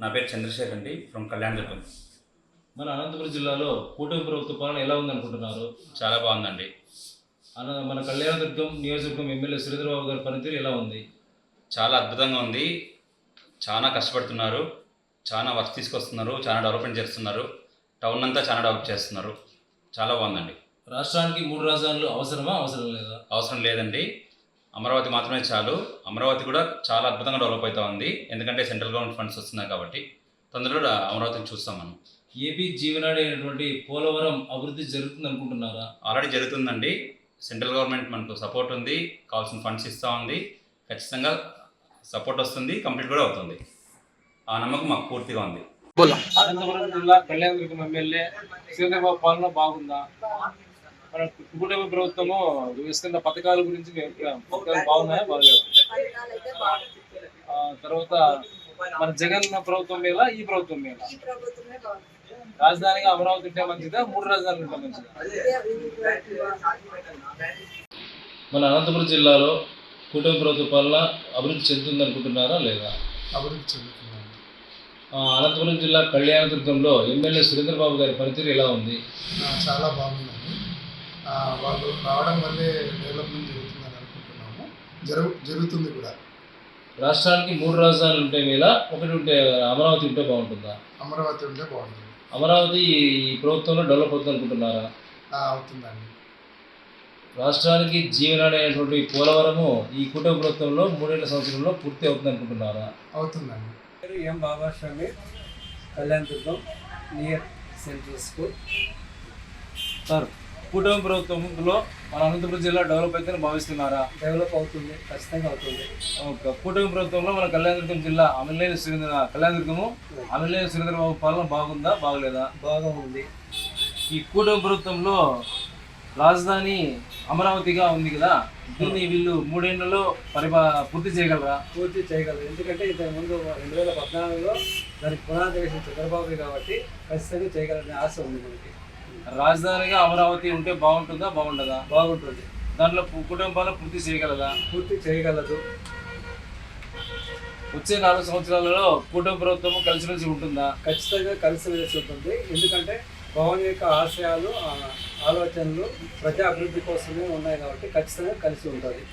నా పేరు చంద్రశేఖర్ అండి ఫ్రమ్ కళ్యాణదుర్గం. మన అనంతపురం జిల్లాలో కూటమి ప్రభుత్వ పాలన ఎలా ఉందనుకుంటున్నారు? చాలా బాగుందండి. మన కళ్యాణదుర్గం నియోజకవర్గం ఎమ్మెల్యే శ్రీధరబాబు గారి పనితీరు ఎలా ఉంది? చాలా అద్భుతంగా ఉంది. చాలా కష్టపడుతున్నారు, చాలా వర్క్ తీసుకొస్తున్నారు, చాలా డెవలప్మెంట్ చేస్తున్నారు. టౌన్ అంతా చాలా డెవలప్ చేస్తున్నారు. చాలా బాగుందండి. రాష్ట్రానికి 3 రాజధానులు అవసరమా, అవసరం లేదా? అవసరం లేదండి, అమరావతి మాత్రమే చాలు. అమరావతి కూడా చాలా అద్భుతంగా డెవలప్ అవుతూ ఉంది, ఎందుకంటే సెంట్రల్ గవర్నమెంట్ ఫండ్స్ వస్తున్నాయి కాబట్టి. తొందరలో అమరావతిని చూస్తాం మనం. ఏపీ జీవనాడి అయినటువంటి పోలవరం అభివృద్ధి జరుగుతుంది అనుకుంటున్నారా? ఆల్రెడీ జరుగుతుందండి. సెంట్రల్ గవర్నమెంట్ మనకు సపోర్ట్ ఉంది, కావాల్సిన ఫండ్స్ ఇస్తూ ఉంది. ఖచ్చితంగా సపోర్ట్ వస్తుంది, కంప్లీట్ కూడా అవుతుంది. ఆ నమ్మకం మాకు పూర్తిగా ఉంది. అనంతపురం జిల్లా కళ్యాణదుర్గం ఎమ్మెల్యే శ్రీధరబాబు పాలన బాగుందా? మన కుటుంబ ప్రభుత్వము ఇస్తున్న పథకాల గురించి పథకాలు బాగున్నాయా, బాగలేవా? తర్వాత మన జగన్ ప్రభుత్వం మీద ఈ ప్రభుత్వం మీద రాజధానిగా అమరావతి ఉంటే మంచిదా, 3 రాజధానులు ఉంటే మంచిదా? మన అనంతపురం జిల్లాలో కూటమి ప్రభుత్వ పాలన అభివృద్ధి చెందుతుంది అనుకుంటున్నారా లేదా? అభివృద్ధి చెందుతుందండి. అనంతపురం జిల్లా కళ్యాణదుర్గంలో ఎమ్మెల్యే శ్రీధరబాబు గారి పనితీరు ఎలా ఉంది? చాలా బాగుందండి. వాళ్ళు రావడం వల్లే డెవలప్మెంట్ జరుగుతుందని అనుకుంటున్నాము. జరుగుతుంది కూడా. రాష్ట్రానికి 3 రాజధానులు ఉంటే మేలా, ఒకటి ఉంటే అమరావతి ఉంటే బాగుంటుందా? అమరావతి ఉంటే బాగుంటుంది. అమరావతి ఈ ప్రభుత్వంలో డెవలప్ అవుతుంది అనుకుంటున్నారా? అవుతుందండి. రాష్ట్రానికి జీవనాడి అయినటువంటి పోలవరము ఈ కూటమి ప్రభుత్వంలో 3 సంవత్సరంలో పూర్తి అవుతుంది అనుకుంటున్నారా? అవుతుందండి. M Babaswami, Kalyanadurgam near central school. Sir, కూటమి ప్రభుత్వంలో మన అనంతపురం జిల్లా డెవలప్ అవుతుందని భావిస్తున్నారా? డెవలప్ అవుతుంది, ఖచ్చితంగా అవుతుంది. కూటమి ప్రభుత్వంలో మన కళ్యాణదుర్గం జిల్లా కళ్యాణదుర్గము అమలేని శ్రీధరబాబు పాలన బాగుందా, బాగలేదా? బాగా ఉంది. ఈ కూటమి ప్రభుత్వంలో రాజధాని అమరావతిగా ఉంది కదా, దీన్ని వీళ్ళు 3 ఏళ్లలో పూర్తి చేయగలరా? పూర్తి చేయగలరు, ఎందుకంటే ఇంతకుముందు 2014లో దానికి పునాది వేసిన చంద్రబాబు కాబట్టి ఖచ్చితంగా చేయగలరనే ఆశ ఉంది మనకి. రాజధానిగా అమరావతి ఉంటే బాగుంటుందా, బాగుండదా? బాగుంటుంది. దాంట్లో కుటుంబ పాలన పూర్తి చేయగలదా? పూర్తి చేయగలదు. వచ్చే 4 సంవత్సరాలలో కూటమి ప్రభుత్వం కలిసిమెలిసి ఉంటుందా? ఖచ్చితంగా కలిసిమెలిసి ఉంటుంది, ఎందుకంటే పవన్ యొక్క ఆశయాలు, ఆలోచనలు ప్రజా అభివృద్ధి కోసమే ఉన్నాయి కాబట్టి ఖచ్చితంగా కలిసి ఉంటుంది.